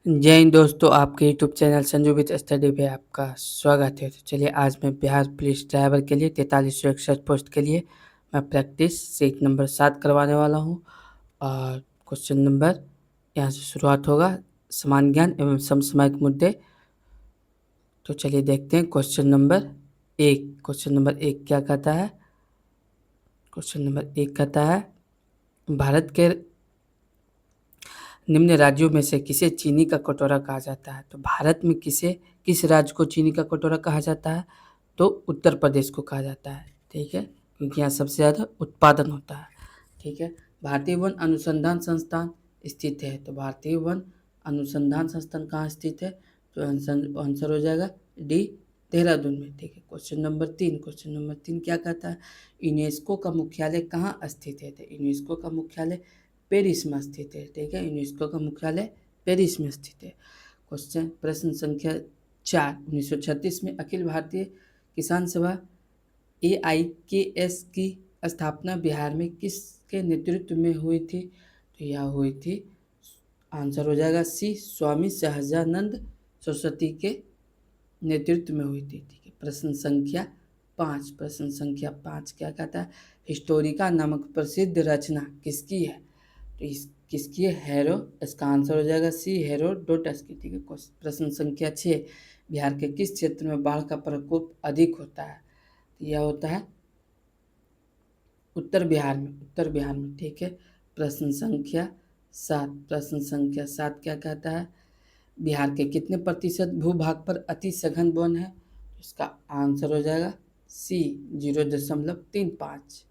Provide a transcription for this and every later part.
जय हिंद दोस्तों, आपके YouTube channel Sanju with study पे आपका स्वागत है। तो चलिए, आज मैं बिहार पुलिस ड्राइवर के लिए 4361 पोस्ट के लिए मैं प्रैक्टिस सीट नंबर 7 करवाने वाला हूँ। और क्वेश्चन नंबर यहाँ से शुरुआत होगा, समान ज्ञान एवं समसामयिक मुद्दे। तो चलिए देखते हैं क्वेश्चन नंबर 1। क्वेश्चन नंबर 1 क्या कहता है? क्वेश्चन नंबर 1 कहता है, भारत के निम्न राज्यों में से किसे चीनी का कटोरा कहा जाता है? तो भारत में किस राज्य को चीनी का कटोरा कहा जाता है? तो उत्तर प्रदेश को कहा जाता है। ठीक है, क्योंकि यहाँ सबसे ज़्यादा उत्पादन होता है। ठीक है, भारतीय वन अनुसंधान संस्थान स्थित है। तो भारतीय वन अनुसंधान संस्थान कहाँ स्थित है? तो आंसर हो जाएगा डी, देहरादून में। ठीक है, क्वेश्चन नंबर 3। क्वेश्चन नंबर 3 क्या कहता है? यूनेस्को का मुख्यालय कहाँ स्थित है? तो यूनेस्को का मुख्यालय पेरिस में स्थित है। ठीक है, यूनेस्को का मुख्यालय पेरिस में स्थित है। प्रश्न संख्या 4। 1936 में अखिल भारतीय किसान सभा AIKS की स्थापना बिहार में किसके नेतृत्व में हुई थी? तो यह हुई थी, आंसर हो जाएगा सी, स्वामी सहजानंद सरस्वती के नेतृत्व में हुई थी। ठीक है, प्रश्न संख्या 5। प्रश्न संख्या 5 क्या कहता है? हिस्टोरिका नामक प्रसिद्ध रचना किसकी है? तो किसकी है? हेरो। इसका आंसर हो जाएगा सी, हेरोडोटस की। ठीक है, प्रश्न संख्या 6। बिहार के किस क्षेत्र में बाढ़ का प्रकोप अधिक होता है? तो यह होता है उत्तर बिहार में। उत्तर बिहार में। ठीक है, प्रश्न संख्या 7। प्रश्न संख्या 7 क्या कहता है? बिहार के कितने प्रतिशत भूभाग पर अति सघन वन है? इसका आंसर हो जाएगा सी, 0.35।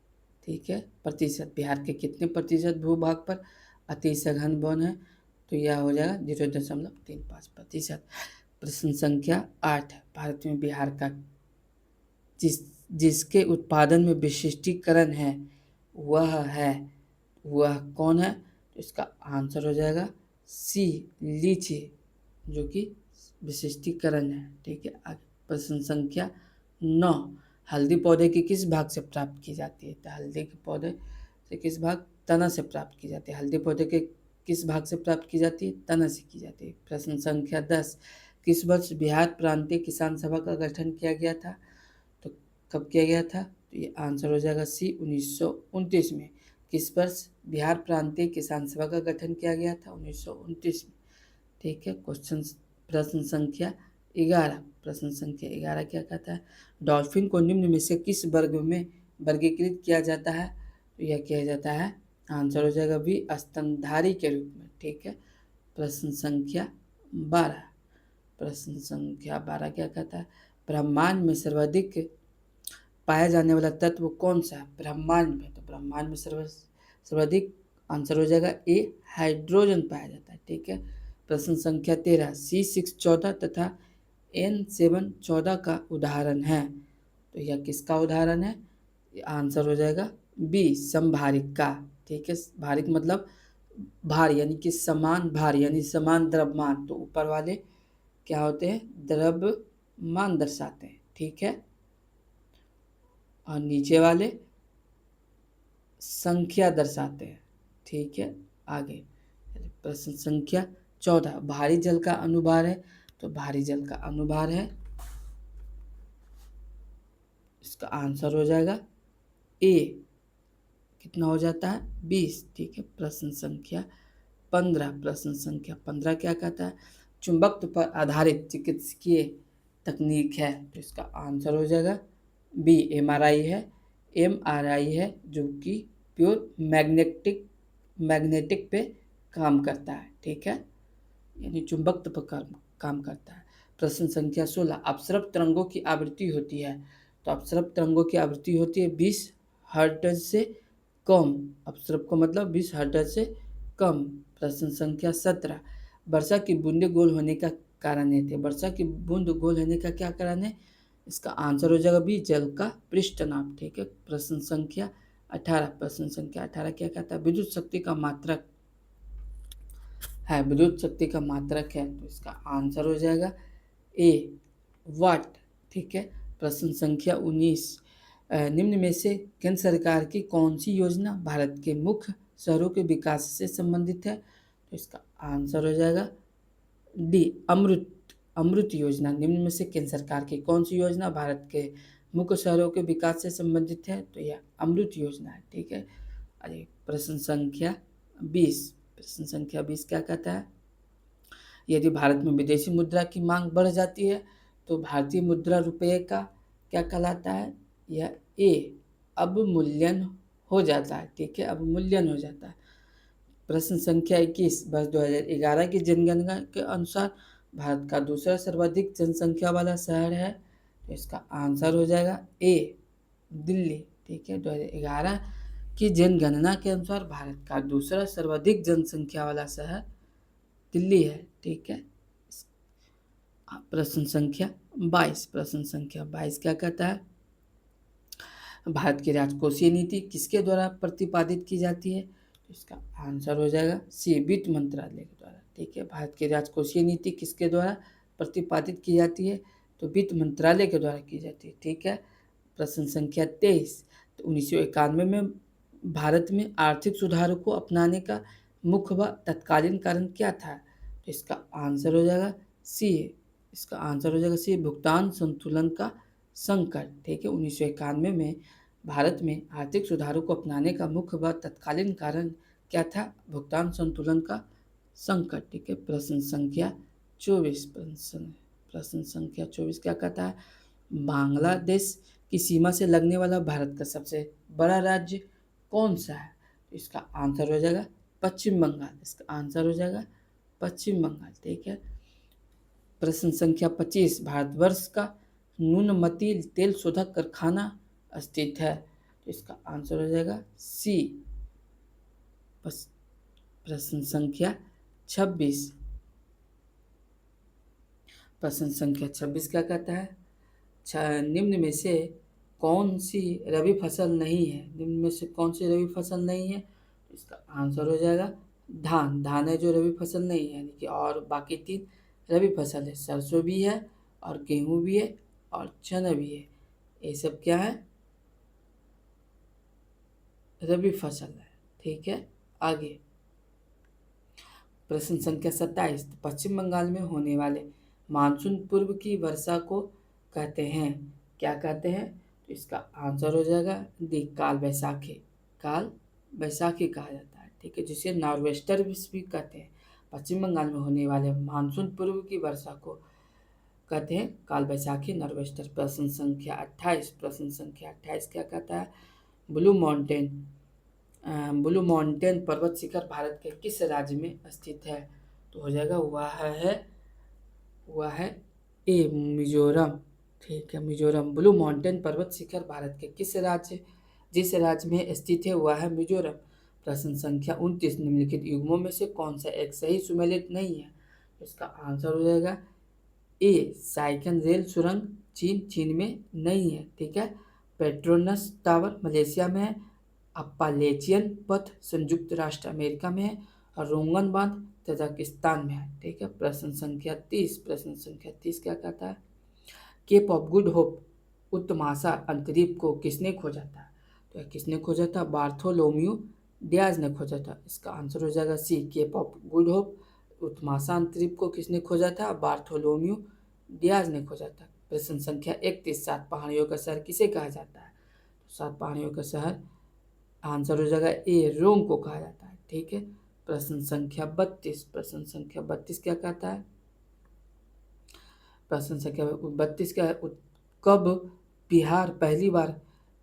ठीक है, प्रतिशत। बिहार के कितने प्रतिशत भूभाग पर अति सघन वन है? तो यह हो जाएगा 0.35%। प्रश्न संख्या 8। भारत में बिहार का जिसके उत्पादन में विशिष्टीकरण है वह कौन है? तो इसका आंसर हो जाएगा सी, लीची, जो कि विशिष्टीकरण है। ठीक है, आगे प्रश्न संख्या 9। हल्दी पौधे की किस भाग से प्राप्त की जाती है? तो हल्दी के पौधे से किस भाग? तना से प्राप्त की जाती है। हल्दी पौधे के किस भाग से प्राप्त की जाती है? तना से की जाती है। प्रश्न संख्या 10। किस वर्ष बिहार प्रांतीय किसान सभा का गठन किया गया था? तो कब किया गया था? तो ये आंसर हो जाएगा सी, 1929 में। किस वर्ष बिहार प्रांतीय किसान सभा का गठन किया गया था? 1929 में। ठीक है, प्रश्न संख्या 11। प्रश्न संख्या 11 क्या कहता है? डॉल्फिन को निम्न में से किस वर्ग में वर्गीकृत किया जाता है? तो यह किया जाता है, आंसर हो जाएगा बी, स्तनधारी के रूप में। ठीक है, प्रश्न संख्या 12। प्रश्न संख्या 12 क्या कहता है? ब्रह्मांड में सर्वाधिक पाया जाने वाला तत्व कौन सा है ब्रह्मांड में? तो ब्रह्मांड में सर्वाधिक आंसर हो जाएगा ए, हाइड्रोजन पाया जाता है। ठीक है, प्रश्न संख्या 13। C614 तथा N714 का उदाहरण है। तो यह किसका उदाहरण है? आंसर हो जाएगा बी, समभारिका। ठीक है, भारिक मतलब भार, यानी कि समान भार, यानी समान द्रव्यमान। तो ऊपर वाले क्या होते हैं? द्रव्यमान दर्शाते हैं। ठीक है, और नीचे वाले संख्या दर्शाते हैं। ठीक है, आगे प्रश्न संख्या 14। भारी जल का अनुभार है। तो भारी जल का अनुभार है, इसका आंसर हो जाएगा ए, कितना हो जाता है? 20। ठीक है, प्रश्न संख्या 15। प्रश्न संख्या 15 क्या कहता है? चुंबकत्व पर आधारित चिकित्सकीय तकनीक है। तो इसका आंसर हो जाएगा बी, MRI है। MRI है जो कि प्योर मैग्नेटिक पे काम करता है। ठीक है, यानी चुंबकत्व पर काम करता है। प्रश्न संख्या 16। अपसरप तरंगों की आवृत्ति होती है। तो अपसरप तरंगों की आवृत्ति होती है 20 हर्ट्ज से कम। अपसरप का मतलब 20 हर्ट्ज से कम। प्रश्न संख्या 17। वर्षा की बूंदे गोल होने का कारण है। थे वर्षा की बूंद गोल होने का क्या कारण है? इसका आंसर हो जाएगा बी, जल का पृष्ठ नाप। ठीक है, प्रश्न संख्या 18। प्रश्न संख्या 18 क्या कहता है? विद्युत शक्ति का मात्रक है। विद्युत शक्ति का मात्रक है, तो इसका आंसर हो जाएगा ए, वाट। ठीक है, प्रश्न संख्या 19। निम्न में से केंद्र सरकार की कौन सी योजना भारत के मुख्य शहरों के विकास से संबंधित है? तो इसका आंसर हो जाएगा डी अमृत अमृत योजना निम्न में से केंद्र सरकार की कौन सी योजना भारत के मुख्य शहरों के विकास से संबंधित है? तो यह अमृत योजना है। ठीक है। अरे प्रश्न संख्या 20, प्रश्न संख्या 20 क्या कहता है? यदि भारत में विदेशी मुद्रा की मांग बढ़ जाती है तो भारतीय मुद्रा रुपये का क्या कहलाता है? यह ए अवमूल्यन हो जाता है। ठीक है, अवमूल्यन हो जाता है। प्रश्न संख्या 21, वर्ष 2011 की जनगणना के अनुसार भारत का दूसरा सर्वाधिक जनसंख्या वाला शहर है। तो इसका आंसर हो जाएगा ए दिल्ली। ठीक है, 2011 की जनगणना के अनुसार भारत का दूसरा सर्वाधिक जनसंख्या वाला शहर दिल्ली है। ठीक है। प्रश्न संख्या 22, प्रश्न संख्या 22 क्या कहता है? भारत की राजकोषीय नीति किसके द्वारा प्रतिपादित की जाती है? तो इसका आंसर हो जाएगा सी वित्त मंत्रालय के द्वारा। ठीक है, भारत की राजकोषीय नीति किसके द्वारा प्रतिपादित की जाती है? तो वित्त मंत्रालय के द्वारा की जाती है। ठीक है। प्रश्न संख्या 23, तो 1991 में भारत में आर्थिक सुधारों को अपनाने का मुख्य व तत्कालीन कारण क्या था? तो इसका आंसर हो जाएगा सी, इसका आंसर हो जाएगा सी भुगतान संतुलन का संकट। ठीक है, 1991 में भारत में आर्थिक सुधारों को अपनाने का मुख्य व तत्कालीन कारण क्या था? भुगतान संतुलन का संकट। ठीक है। प्रश्न संख्या 24, प्रश्न संख्या 24 क्या कहता है? बांग्लादेश की सीमा से लगने वाला भारत का सबसे बड़ा राज्य कौन सा है? तो इसका आंसर हो जाएगा पश्चिम बंगाल। इसका आंसर हो जाएगा पश्चिम बंगाल। ठीक है। प्रश्न संख्या 25, भारतवर्ष का न्यूनमती तेल शोधक कारखाना स्थित है। तो इसका आंसर हो जाएगा सी। प्रश्न संख्या 26, प्रश्न संख्या 26 क्या कहता है? निम्न में से कौन सी रबी फसल नहीं है? निम्न में से कौन सी रबी फसल नहीं है? इसका आंसर हो जाएगा धान। धान है जो रबी फसल नहीं है, यानी कि और बाकी 3 रबी फसल है। सरसों भी है और गेहूं भी है और चना भी है। ये सब क्या है? रबी फसल है। ठीक है। आगे प्रश्न संख्या 27, पश्चिम बंगाल में होने वाले मानसून पूर्व की वर्षा को कहते हैं, क्या कहते हैं? तो इसका आंसर हो जाएगा डी काल बैसाखी। काल बैसाखी कहा जाता है। ठीक है, जिसे नॉर्वेस्टर भी कहते हैं। पश्चिम बंगाल में होने वाले मानसून पूर्व की वर्षा को कहते हैं काल बैसाखी, नॉर्वेस्टर। प्रश्न संख्या 28, प्रश्न संख्या 28 क्या कहता है? ब्लू माउंटेन पर्वत शिखर भारत के किस राज्य में स्थित है? तो हो जाएगा वह है ए मिजोरम। ठीक है, मिजोरम। ब्लू माउंटेन पर्वत शिखर भारत के जिस राज्य में स्थित है वह है मिजोरम। प्रश्न संख्या 29, निम्नलिखित युग्मों में से कौन सा एक सही सुमेलित नहीं है? इसका आंसर हो जाएगा ए साइकन रेल सुरंग चीन में नहीं है। ठीक है। पेट्रोनस टावर मलेशिया में है। अप्पालेचियन पथ संयुक्त राष्ट्र अमेरिका में है और रोंगन बांध तजाकिस्तान में है। ठीक है। प्रश्न संख्या 30, प्रश्न संख्या 30 क्या कहता है? केप ऑफ गुड होप उत्तमाशा अंतरीप को किसने खोजा था? तो किसने खोजा था? बार्थोलोम्यू डियाज ने खोजा था। इसका आंसर हो जाएगा सी केप ऑफ गुड होप उत्तमाशा अंतरीप को किसने खोजा था? बार्थोलोम्यू डियाज ने खोजा था। प्रश्न संख्या 31, 7 पहाड़ियों का शहर किसे कहा जाता है? तो 7 पहाड़ियों का शहर आंसर हो जाएगा ए रोम को कहा जाता है। ठीक है। प्रश्न संख्या 32, प्रश्न संख्या 32 क्या कहता है? प्रश्न संख्या 32 क्या है? कब बिहार पहली बार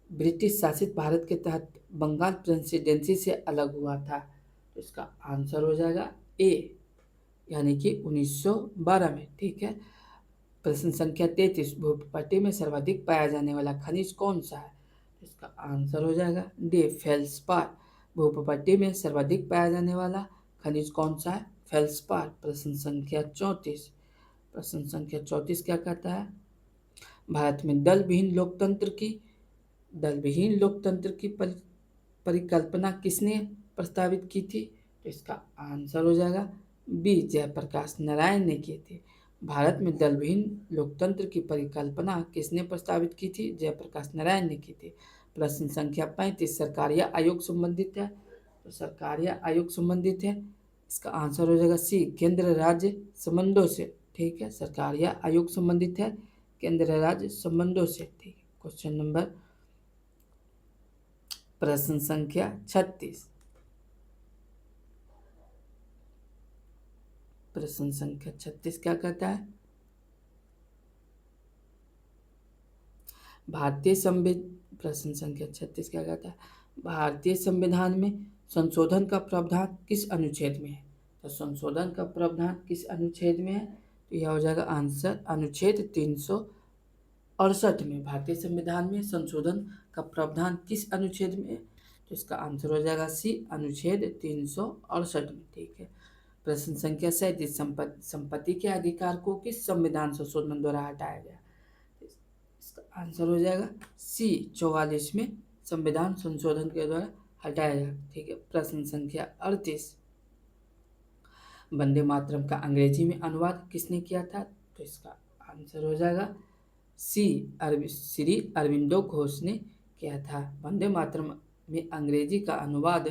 ब्रिटिश शासित भारत के तहत बंगाल प्रेसिडेंसी से अलग हुआ था? तो इसका आंसर हो जाएगा ए, यानी कि 1912 में। ठीक है। प्रश्न संख्या 33, भूपट्टी में सर्वाधिक पाया जाने वाला खनिज कौन सा है? इसका आंसर हो जाएगा डी फेल्सपार। भूपट्टी में सर्वाधिक पाया जाने वाला खनिज कौन सा है? फेल्सपार। प्रश्न संख्या 34, प्रश्न संख्या 34 क्या कहता है? भारत में दल विहीन लोकतंत्र की परिकल्पना किसने प्रस्तावित की थी? तो इसका आंसर हो जाएगा बी जयप्रकाश नारायण ने की थी। भारत में दल विहीन लोकतंत्र की परिकल्पना किसने प्रस्तावित की थी? जयप्रकाश नारायण ने की थी। प्रश्न संख्या 35, सरकारिया आयोग संबंधित है। तो सरकारिया आयोग संबंधित है इसका आंसर हो जाएगा सी, केंद्र राज्य संबंधों से। ठीक है, सरकार या आयोग संबंधित है केंद्र राज्य संबंधों से। ठीक है, क्वेश्चन नंबर प्रश्न संख्या 36। प्रश्न संख्या 36 क्या कहता है? प्रश्न संख्या 36 क्या कहता है? भारतीय संविधान में संशोधन का प्रावधान किस अनुच्छेद में है? तो संशोधन का प्रावधान किस अनुच्छेद में है? तो यह हो जाएगा आंसर अनुच्छेद 368 में। भारतीय संविधान में संशोधन का प्रावधान किस अनुच्छेद में है? तो इसका आंसर हो जाएगा सी, अनुच्छेद 368 में। ठीक है, प्रश्न संख्या 37, संपत्ति के अधिकार को किस संविधान संशोधन द्वारा हटाया गया? इसका आंसर हो जाएगा सी, 44 में संविधान संशोधन के द्वारा हटाया गया। ठीक है, प्रश्न संख्या 38, वंदे मातरम का अंग्रेजी में अनुवाद किसने किया था? तो इसका आंसर हो जाएगा सी, श्री अरविंदो घोष ने किया था। वंदे मातरम में अंग्रेजी का अनुवाद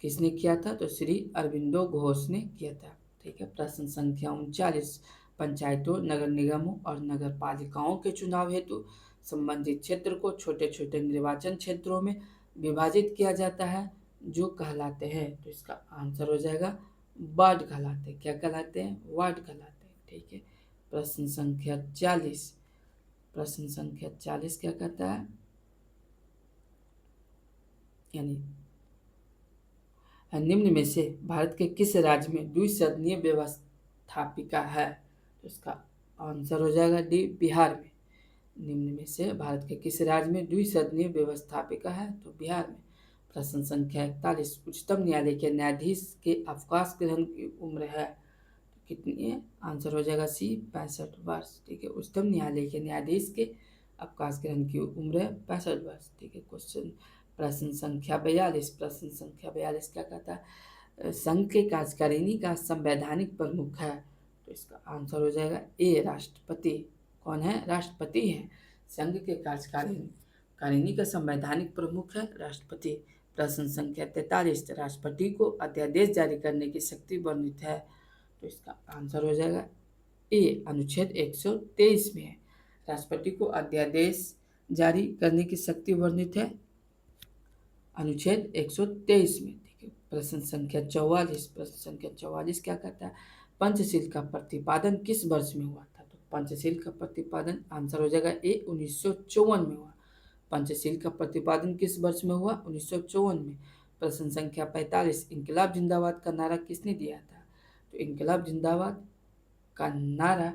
किसने किया था? तो श्री अरविंदो घोष ने किया था। ठीक है, प्रश्न संख्या 39, पंचायतों, नगर निगमों और नगर पालिकाओं के चुनाव हेतु संबंधित क्षेत्र को छोटे छोटे निर्वाचन क्षेत्रों में विभाजित किया जाता है जो कहलाते हैं। तो इसका आंसर हो जाएगा वार्ड कहलाते हैं। क्या कहलाते हैं? वार्ड कहलाते हैं। ठीक है, प्रश्न संख्या 40, प्रश्न संख्या 40 क्या कहता है? यानी निम्न में से भारत के किस राज्य में द्विसदनीय व्यवस्थापिका है? तो इसका आंसर हो जाएगा डी, बिहार में। निम्न में से भारत के किस राज्य में द्विसदनीय व्यवस्थापिका है? तो बिहार में। प्रश्न संख्या 41, उच्चतम न्यायालय के न्यायाधीश के अवकाश ग्रहण की उम्र है कितनी है? आंसर हो जाएगा सी, 65 वर्ष। ठीक है, उच्चतम न्यायालय के न्यायाधीश के अवकाश ग्रहण की उम्र है 65 वर्ष। ठीक है, क्वेश्चन प्रश्न संख्या 42, प्रश्न संख्या 42 क्या कहता है? संघ के कार्यकारिणी का संवैधानिक प्रमुख है। तो इसका आंसर हो जाएगा ए, राष्ट्रपति। कौन है? राष्ट्रपति है। संघ के कार्यकारिणी का संवैधानिक प्रमुख है राष्ट्रपति। प्रश्न संख्या 43, राष्ट्रपति को अध्यादेश जारी करने की शक्ति वर्णित है। तो इसका आंसर हो जाएगा ए, अनुच्छेद 123 में है। राष्ट्रपति को अध्यादेश जारी करने की शक्ति वर्णित है अनुच्छेद 123 में। ठीक है, प्रश्न संख्या 44, प्रश्न संख्या 44 क्या कहता है? पंचशील का प्रतिपादन किस वर्ष में हुआ था? तो पंचशील का प्रतिपादन आंसर हो जाएगा ए, 1954 में हुआ। पंचशील का प्रतिपादन किस वर्ष में हुआ? 1954 में। प्रश्न संख्या 45, इंकलाब जिंदाबाद का नारा किसने दिया था? तो इंकलाब जिंदाबाद का नारा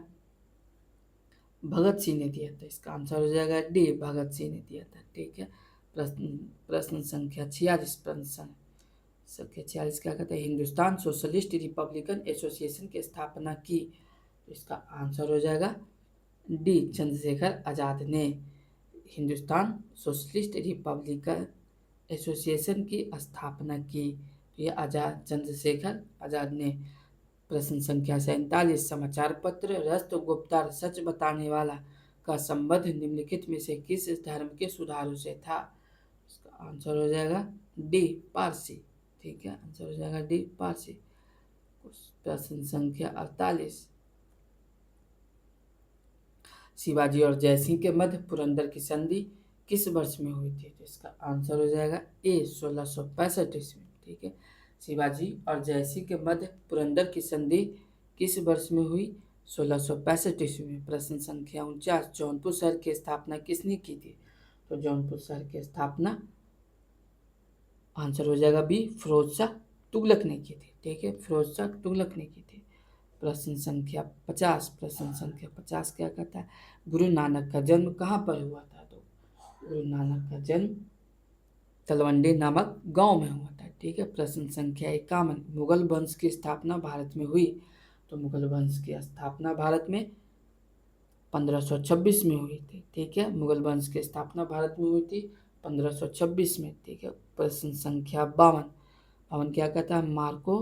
भगत सिंह ने दिया था। इसका आंसर हो जाएगा डी, भगत सिंह ने दिया था। ठीक है, प्रश्न संख्या 46, प्रश्न संख्या 46 क्या कहता है? हिंदुस्तान सोशलिस्ट रिपब्लिकन एसोसिएशन की स्थापना की। तो इसका आंसर हो जाएगा डी, चंद्रशेखर आज़ाद ने हिंदुस्तान सोशलिस्ट रिपब्लिकन एसोसिएशन की स्थापना की। तो ये चंद्रशेखर आज़ाद ने। प्रश्न संख्या 47, समाचार पत्र राष्ट्रगुप्ता सच बताने वाला का संबंध निम्नलिखित में से किस धर्म के सुधारों से था? इसका आंसर हो जाएगा डी, पारसी। ठीक है, आंसर हो जाएगा डी, पारसी। प्रश्न संख्या 48, शिवाजी और जयसिंह के मध्य पुरंदर की संधि किस वर्ष में हुई थी? तो इसका आंसर हो जाएगा ए, 1665 ईस्वी। ठीक है, शिवाजी और जयसिंह के मध्य पुरंदर की संधि किस वर्ष में हुई? 1665 ईस्वी में। प्रश्न संख्या 49, जौनपुर शहर की स्थापना किसने की थी? तो जौनपुर शहर की स्थापना आंसर हो जाएगा बी, फिरोज शाह तुगलक ने की थी। ठीक है, फिरोज शाह तुगलक ने की थी। प्रश्न संख्या 50, प्रश्न संख्या 50 क्या कहता है? गुरु नानक का जन्म कहाँ पर हुआ था? तो गुरु नानक का जन्म तलवंडी नामक गांव में हुआ था। ठीक है, प्रश्न संख्या 51, मुगल वंश की स्थापना भारत में हुई। तो मुगल वंश की स्थापना भारत में 1526 में हुई थी। ठीक है, मुगल वंश की स्थापना भारत में हुई थी 1526 में। ठीक है, प्रश्न संख्या 52 क्या कहता है? मार्को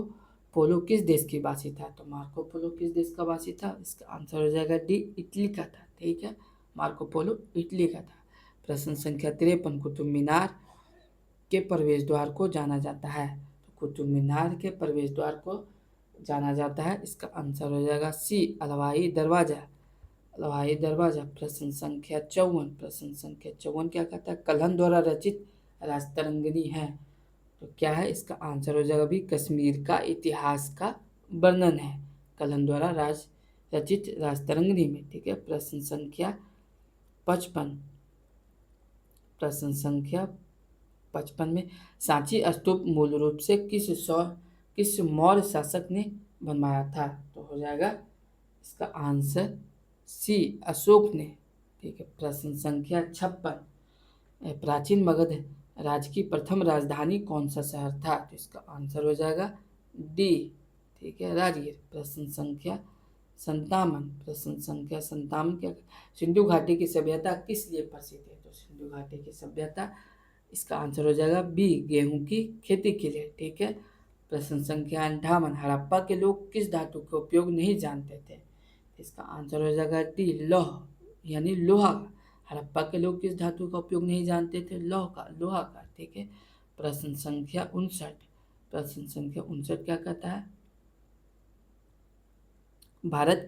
पोलो किस देश की वासी था? तो मार्को पोलो किस देश का वासी था? इसका आंसर हो जाएगा डी, इटली का था। ठीक है, मार्को पोलो इटली का था। प्रश्न संख्या 53, कुतुब मीनार के प्रवेश द्वार को जाना जाता है। तो कुतुब मीनार के प्रवेश द्वार को जाना जाता है? इसका आंसर हो जाएगा सी, हलवाई दरवाजा। हलवाई दरवाजा। प्रश्न संख्या 54। प्रश्न संख्या 54 क्या कहता है? कलहन द्वारा रचित राजतरंगिणी है, तो क्या है? इसका आंसर हो जाएगा भी, कश्मीर का इतिहास का वर्णन है कलहन द्वारा रचित राजतरंगिणी में। ठीक है। प्रश्न संख्या 55। प्रश्न संख्या 55 में सांची स्तूप मूल रूप से किस मौर्य शासक ने बनवाया था? तो हो जाएगा इसका आंसर सी, अशोक ने। ठीक है। प्रश्न संख्या 56। प्राचीन मगध राज्य की प्रथम राजधानी कौन सा शहर था? तो इसका आंसर हो जाएगा डी, ठीक है, राजगीर। प्रश्न संख्या 57। प्रश्न संख्या 57 क्या? सिंधु घाटी की सभ्यता किस लिए प्रसिद्ध है? तो सिंधु घाटी की सभ्यता, इसका आंसर हो जाएगा बी, गेहूं की खेती के लिए। ठीक है। प्रश्न संख्या 58। हड़प्पा के लोग किस धातु का उपयोग नहीं जानते थे? इसका आंसर हो जाएगा डी, लौह, यानी लोहा। हड़प्पा के लोग किस धातु का उपयोग नहीं जानते थे? लोहा का। ठीक है। प्रश्न संख्या 59। प्रश्न संख्या 59 क्या कहता है? भारत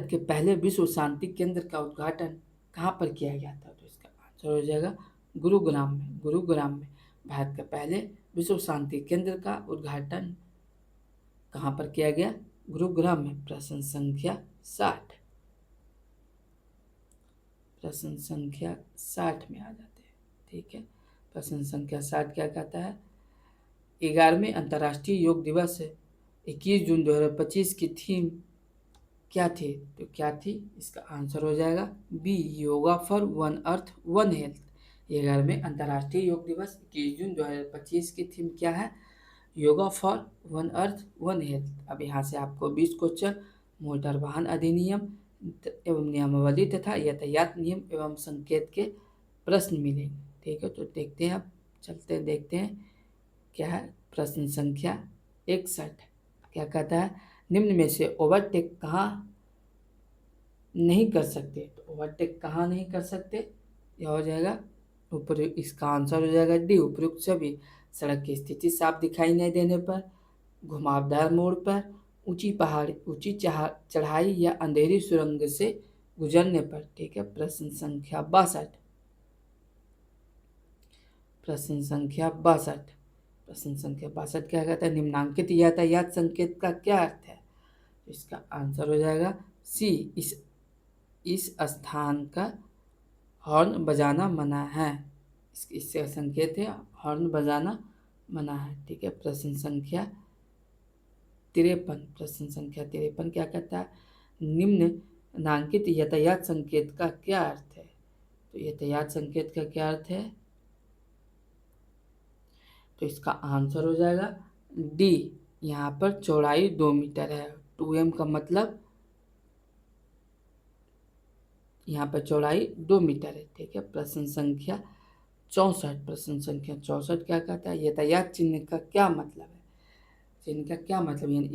के पहले विश्व शांति केंद्र का उद्घाटन कहाँ पर किया गया था? तो इसका आंसर हो जाएगा गुरुग्राम में। गुरुग्राम में भारत के पहले विश्व शांति केंद्र का उद्घाटन कहाँ पर किया गया? गुरुग्राम में। प्रश्न संख्या 60। प्रश्न संख्या 60 में आ जाते हैं। ठीक है। प्रश्न संख्या 60 क्या कहता है? 11वें अंतर्राष्ट्रीय योग दिवस 21 जून 2025 की थीम क्या थी? तो क्या थी? इसका आंसर हो जाएगा B, yoga for one earth one health. 11वें अंतर्राष्ट्रीय योग दिवस 21 जून 2025 की थीम क्या है? Yoga for one earth one health. अब यहाँ से आपको 20 क्वेश्चन मोटर वाहन अधिनियम एवं नियमावली तथा यातायात नियम एवं संकेत के प्रश्न मिलेंगे। ठीक है। तो देखते हैं, अब चलते हैं, देखते हैं क्या है। प्रश्न संख्या 61 क्या कहता है? निम्न में से ओवरटेक कहाँ नहीं कर सकते? तो ओवरटेक कहाँ नहीं कर सकते? यह हो जाएगा ऊपर, इसका आंसर हो जाएगा डी, उपयुक्त सभी सड़क की स्थिति साफ दिखाई नहीं देने पर, घुमावदार मोड़ पर, ऊंची चढ़ाई या अंधेरी सुरंग से गुजरने पर। ठीक है। प्रश्न संख्या 62। प्रश्न संख्या 62। प्रश्न संख्या 62 क्या कहता है? निम्नांकित यातायात संकेत का क्या अर्थ है? इसका आंसर हो जाएगा सी, इस स्थान का हॉर्न बजाना मना है। इससे संकेत है हॉर्न बजाना मना है। ठीक है। प्रश्न संख्या 53। प्रश्न संख्या 53 क्या कहता है? निम्नांकित यातायात संकेत का क्या अर्थ है? तो यातायात संकेत का क्या अर्थ है? तो इसका आंसर हो जाएगा डी, यहाँ पर चौड़ाई 2 मीटर है। 2m का मतलब यहाँ पर चौड़ाई 2 मीटर है। ठीक है। प्रश्न संख्या 64। प्रश्न संख्या 64 क्या कहता है? यातायात चिन्ह का क्या मतलब है? चिन्ह का क्या मतलब, यानी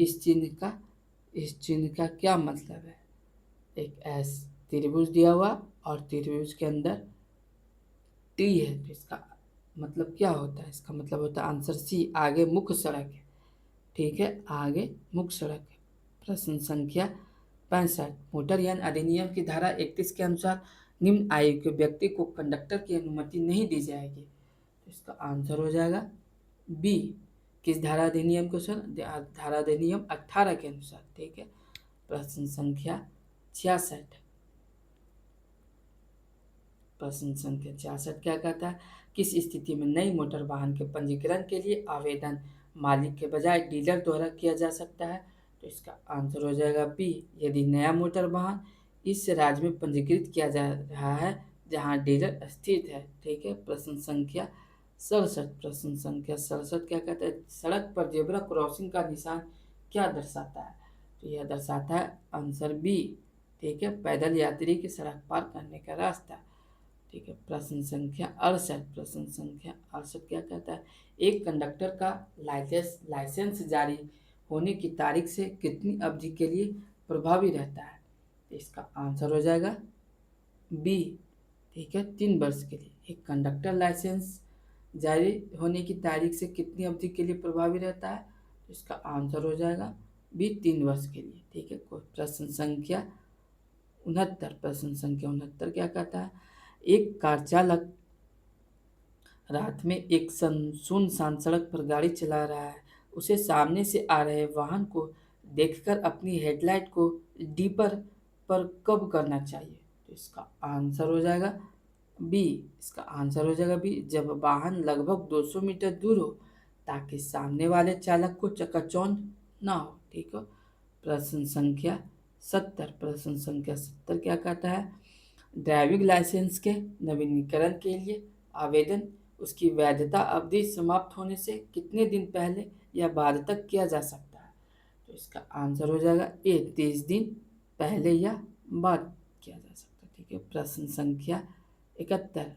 इस चिन्ह का क्या मतलब है? एक एस त्रिभुज दिया हुआ और त्रिभुज के अंदर टी है, तो इसका मतलब क्या होता है? इसका मतलब होता है आंसर सी, आगे मुख्य सड़क है। ठीक है, आगे मुख्य सड़क है। प्रश्न संख्या 65। मोटर यान अधिनियम की धारा 31 के अनुसार निम्न आयु के व्यक्ति को कंडक्टर की अनुमति नहीं दी जाएगी। तो इसका आंसर हो जाएगा बी, किस धारा अधिनियम के अनुसार? धारा अधिनियम 18 के अनुसार। ठीक है। प्रश्न संख्या 66। प्रश्न संख्या 66 क्या कहता है? किस स्थिति में नई मोटर वाहन के पंजीकरण के लिए आवेदन मालिक के बजाय डीलर द्वारा किया जा सकता है? तो इसका आंसर हो जाएगा बी, यदि नया मोटर वाहन इस राज्य में पंजीकृत किया जा रहा है जहां डीलर स्थित है। ठीक है। प्रश्न संख्या 67। प्रश्न संख्या 67 क्या कहता है? सड़क पर जेब्रा क्रॉसिंग का निशान क्या दर्शाता है? तो यह दर्शाता है आंसर बी, ठीक है, पैदल यात्री के सड़क पार करने का रास्ता। ठीक है। प्रश्न संख्या 68। प्रश्न संख्या 68 क्या कहता है? एक कंडक्टर का लाइसेंस जारी होने की तारीख से कितनी अवधि के लिए प्रभावी रहता है? इसका आंसर हो जाएगा बी, ठीक है, 3 वर्ष के लिए। एक कंडक्टर लाइसेंस जारी होने की तारीख से कितनी अवधि के लिए प्रभावी रहता है? तो इसका आंसर हो जाएगा बी 3 वर्ष के लिए। ठीक है। प्रश्न संख्या 69, प्रश्न संख्या 69 क्या कहता है? एक कार चालक रात में एक सुनसान सड़क पर गाड़ी चला रहा है। उसे सामने से आ रहे वाहन को देखकर अपनी हेडलाइट को डीपर पर कब करना चाहिए? तो इसका आंसर हो जाएगा बी। इसका आंसर हो जाएगा बी, जब वाहन लगभग 200 मीटर दूर हो, ताकि सामने वाले चालक को चकाचौंध ना हो। ठीक है। प्रश्न संख्या 70, प्रश्न संख्या 70 क्या कहता है? ड्राइविंग लाइसेंस के नवीनीकरण के लिए आवेदन उसकी वैधता अवधि समाप्त होने से कितने दिन पहले या बाद तक किया जा सकता है? तो इसका आंसर हो जाएगा ए 30 दिन पहले या बाद किया जा सकता है। ठीक है। प्रश्न संख्या 71,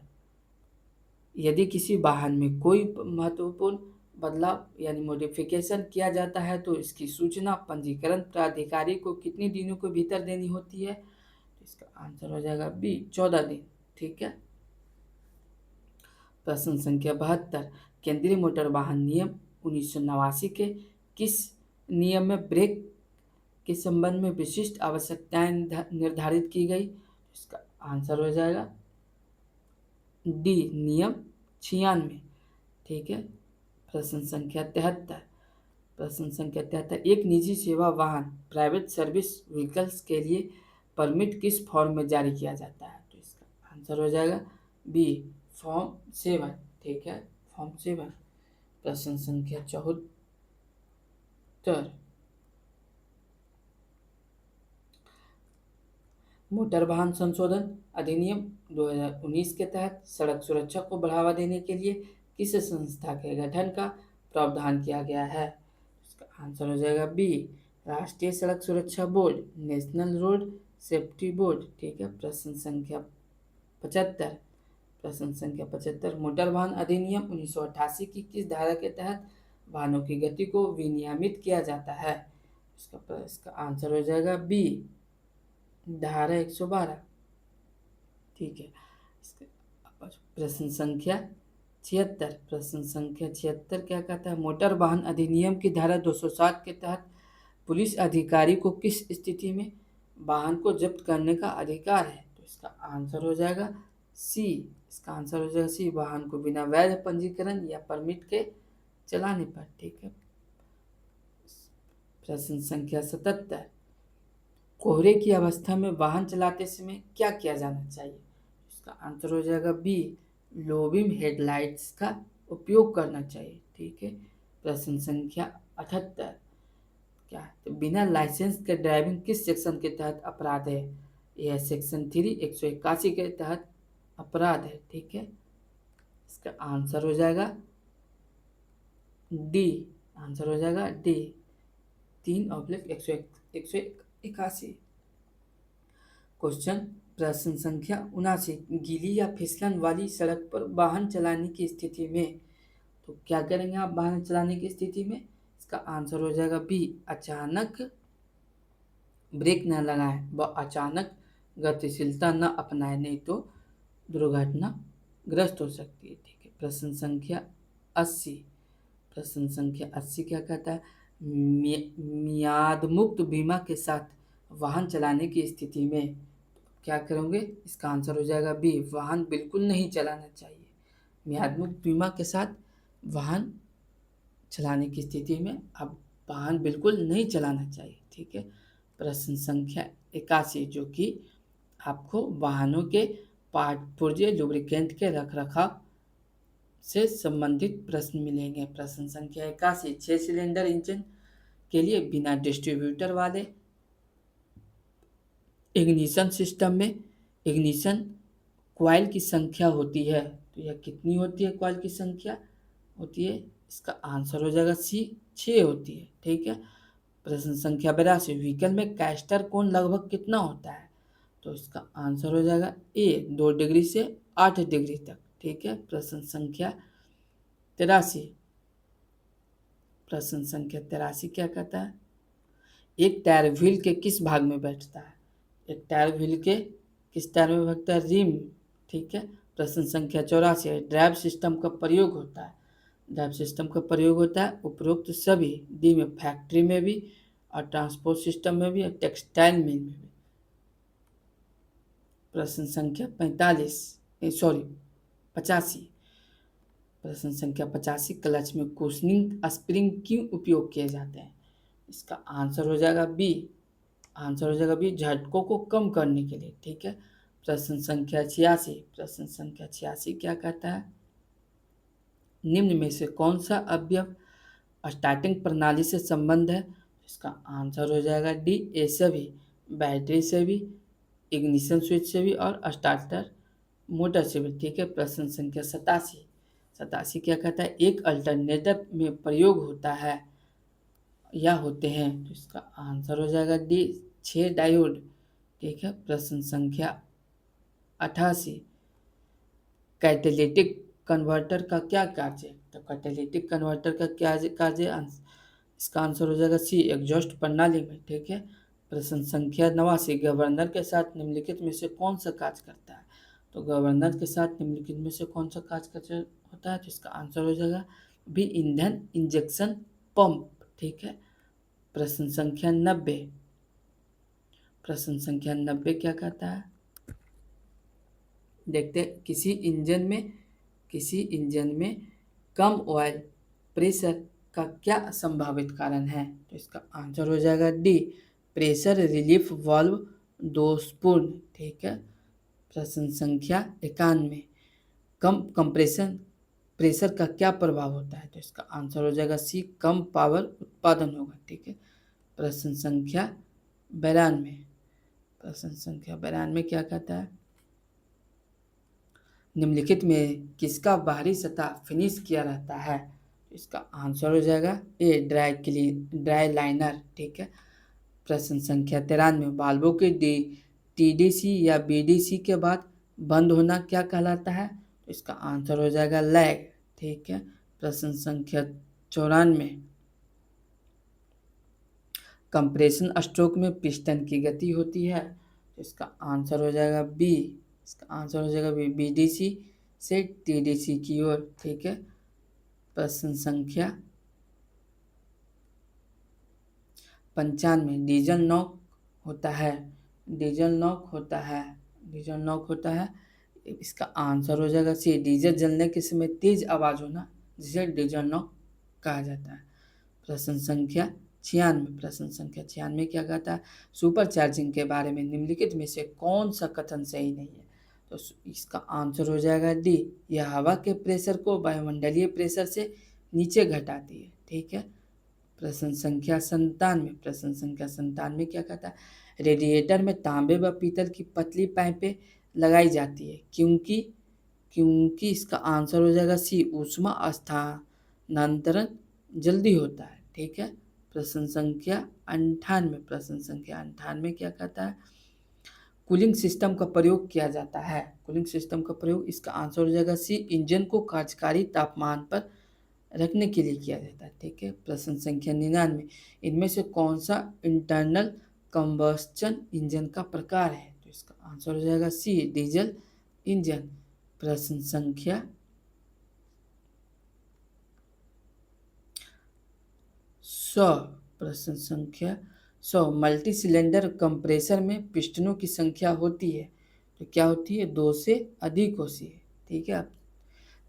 यदि किसी वाहन में कोई महत्वपूर्ण बदलाव यानी मॉडिफिकेशन किया जाता है तो इसकी सूचना पंजीकरण प्राधिकारी को कितने दिनों के भीतर देनी होती है? तो इसका आंसर हो जाएगा बी 14 दिन। ठीक है। प्रश्न संख्या 72, केंद्रीय मोटर वाहन नियम 1989 के किस नियम में ब्रेक के संबंध में विशिष्ट आवश्यकताएं निर्धारित की गई? इसका आंसर हो जाएगा डी नियम 96। ठीक है। प्रश्न संख्या 73, प्रश्न संख्या 73, एक निजी सेवा वाहन प्राइवेट सर्विस व्हीकल्स के लिए परमिट किस फॉर्म में जारी किया जाता है? तो इसका आंसर हो जाएगा बी फॉर्म 7। ठीक है। फॉर्म 7। प्रश्न संख्या 74, मोटर वाहन संशोधन अधिनियम 2019 के तहत सड़क सुरक्षा को बढ़ावा देने के लिए किस संस्था के गठन का प्रावधान किया गया है? इसका आंसर हो जाएगा बी राष्ट्रीय सड़क सुरक्षा board, national road safety board. ठीक है। प्रश्न संख्या 75, प्रश्न संख्या 75, मोटर वाहन अधिनियम 1988 की किस धारा के तहत वाहनों की गति को विनियमित किया जाता है? इसका आंसर हो जाएगा बी धारा 112। ठीक है। प्रश्न संख्या 76, प्रश्न संख्या 76 क्या कहता है? मोटर वाहन अधिनियम की धारा 207 के तहत पुलिस अधिकारी को किस स्थिति में वाहन को जब्त करने का अधिकार है? तो इसका आंसर हो जाएगा सी। इसका आंसर हो जाएगा सी, वाहन को बिना वैध पंजीकरण या परमिट के चलाने पर। ठीक है। प्रश्न संख्या 77, कोहरे की अवस्था में वाहन चलाते समय क्या किया जाना चाहिए? इसका आंसर हो जाएगा बी लो बीम हेडलाइट्स का उपयोग करना चाहिए। ठीक है। प्रश्न संख्या 78, क्या है? तो बिना लाइसेंस के ड्राइविंग किस सेक्शन के तहत अपराध है? यह सेक्शन 3 181 के तहत अपराध है। ठीक है। इसका आंसर हो जाएगा डी। आंसर हो जाएगा डी 3/181। क्वेश्चन प्रश्न संख्या 79, गीली या फिसलन वाली सड़क पर वाहन चलाने की स्थिति में तो क्या करेंगे आप वाहन चलाने की स्थिति में? इसका आंसर हो जाएगा बी अचानक ब्रेक न लगाएं व अचानक गतिशीलता न अपनाएं, नहीं तो दुर्घटनाग्रस्त हो सकती है। ठीक है। प्रश्न संख्या 80, प्रश्न संख्या 80 क्या कहता है? मियाद मुक्त बीमा के साथ वाहन चलाने की स्थिति में क्या करोगे? इसका आंसर हो जाएगा बी वाहन बिल्कुल नहीं चलाना चाहिए। मियाद मुक्त बीमा के साथ वाहन चलाने की स्थिति में अब वाहन बिल्कुल नहीं चलाना चाहिए। ठीक है। प्रश्न संख्या 81, जो कि आपको वाहनों के पार्ट पुर्जे लुब्रिकेंट के रखरखाव से संबंधित प्रश्न मिलेंगे। प्रश्न संख्या 81, 6 सिलेंडर इंजन के लिए बिना डिस्ट्रीब्यूटर वाले इग्निशन सिस्टम में इग्निशन कॉइल की संख्या होती है, तो यह कितनी होती है? कॉइल की संख्या होती है, इसका आंसर हो जाएगा सी 6 होती है। ठीक है। प्रश्न संख्या 82, व्हीकल में कैस्टर कोण लगभग कितना होता है? तो इसका आंसर हो जाएगा ए 2 डिग्री से 8 डिग्री तक। ठीक है। प्रश्न संख्या 83, प्रश्न संख्या 83 क्या कहता है? एक टायर व्हील के किस भाग में बैठता है? एक टायर व्हील के किस टायर में बैठता है? रिम। ठीक है। प्रश्न संख्या 84, ड्राइव सिस्टम का प्रयोग होता है। ड्राइव सिस्टम का प्रयोग होता है उपरोक्त सभी डी में, फैक्ट्री में भी और ट्रांसपोर्ट सिस्टम में भी और टेक्सटाइल मिल में भी। प्रश्न संख्या 85, प्रश्न संख्या 85, क्लच में कुशनिंग स्प्रिंग क्यों उपयोग किए जाते हैं? इसका आंसर हो जाएगा बी, झटकों को कम करने के लिए। ठीक है। प्रश्न संख्या 86 क्या कहता है? निम्न में से कौन सा अवयव स्टार्टिंग प्रणाली से संबंध है? इसका आंसर हो जाएगा डी, ए सभी, बैटरी से भी, इग्निशन स्विच से भी और स्टार्टर मोटर से भी। ठीक है। प्रश्न संख्या 87 क्या कहता है? एक अल्टरनेटर में प्रयोग होता है या होते हैं, तो इसका आंसर हो जाएगा डी, 6 डायोड। ठीक है। प्रश्न संख्या 88, कैटेलिटिक कन्वर्टर का क्या कार्य है? तो कैटेलिटिक कन्वर्टर का क्या कार्य है? इसका आंसर हो जाएगा सी, एग्जॉस्ट प्रणाली में। ठीक है। प्रश्न संख्या 89, गवर्नर के साथ निम्नलिखित में से कौन सा कार्य करता है? तो गवर्नर के साथ निम्नलिखित में से कौन सा कार्य होता है? तो इसका आंसर हो जाएगा बी, ईंधन इंजेक्शन पंप। ठीक है। प्रश्न संख्या 90 क्या कहता है? देखते हैं, किसी इंजन में कम ऑयल प्रेशर का क्या संभावित कारण है? तो इसका आंसर हो जाएगा डी, प्रेशर रिलीफ वाल्व दोषपूर्ण। ठीक है। प्रश्न संख्या 91, कम कंप्रेशन प्रेशर का क्या प्रभाव होता है? तो इसका आंसर हो जाएगा सी, कम पावर उत्पादन होगा। ठीक है। प्रश्न संख्या 92 क्या कहता है? निम्नलिखित में किसका बाहरी सतह फिनिश किया रहता है? इसका आंसर हो जाएगा ए, ड्राई लाइनर। ठीक है। प्रश्न संख्या 93, वाल्वों के टीडीसी या बीडीसी के बाद बंद होना क्या कहलाता है? तो इसका आंसर हो जाएगा लैग। ठीक है। प्रश्न संख्या 94, कंप्रेशन स्ट्रोक में पिस्टन की गति होती है। तो इसका आंसर हो जाएगा बी, बीडीसी से टीडीसी की ओर। ठीक है। प्रश्न संख्या 95, डीजल नॉक होता है। इसका आंसर हो जाएगा सी, डीजल जलने के समय तेज आवाज होना, जिसे डीजल नॉक कहा जाता है। प्रश्न संख्या 96 क्या कहता है? सुपर चार्जिंग के बारे में निम्नलिखित में से कौन सा कथन सही नहीं है? तो इसका आंसर हो जाएगा डी, यह हवा के प्रेशर को वायुमंडलीय प्रेशर से नीचे घटाती है। ठीक है। प्रश्न संख्या 97 क्या कहता है? रेडिएटर में तांबे व पीतल की पतली पाइपें लगाई जाती है क्योंकि इसका आंसर हो जाएगा सी, ऊष्मा स्थानांतरण जल्दी होता है। ठीक है। प्रश्न संख्या 98 क्या कहता है? कूलिंग सिस्टम का प्रयोग किया जाता है। इसका आंसर हो जाएगा सी, इंजन को कार्यकारी तापमान पर रखने के लिए किया जाता है। ठीक है। प्रश्न संख्या 99, इनमें से कौन सा इंटरनल कंबस्शन इंजन का प्रकार है? तो इसका आंसर हो जाएगा सी, डीजल इंजन। प्रश्न संख्या 100, मल्टी सिलेंडर कंप्रेसर में पिस्टनों की संख्या होती है, तो क्या होती है? 2 से अधिक होती है। ठीक है।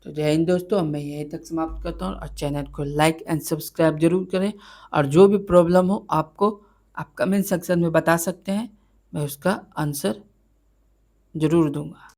तो जय हिंद दोस्तों, मैं यहीं तक समाप्त करता हूँ और चैनल को लाइक एंड सब्सक्राइब जरूर करें। और जो भी प्रॉब्लम हो आपको आप कमेंट सेक्शन में बता सकते हैं, मैं उसका आंसर जरूर दूंगा।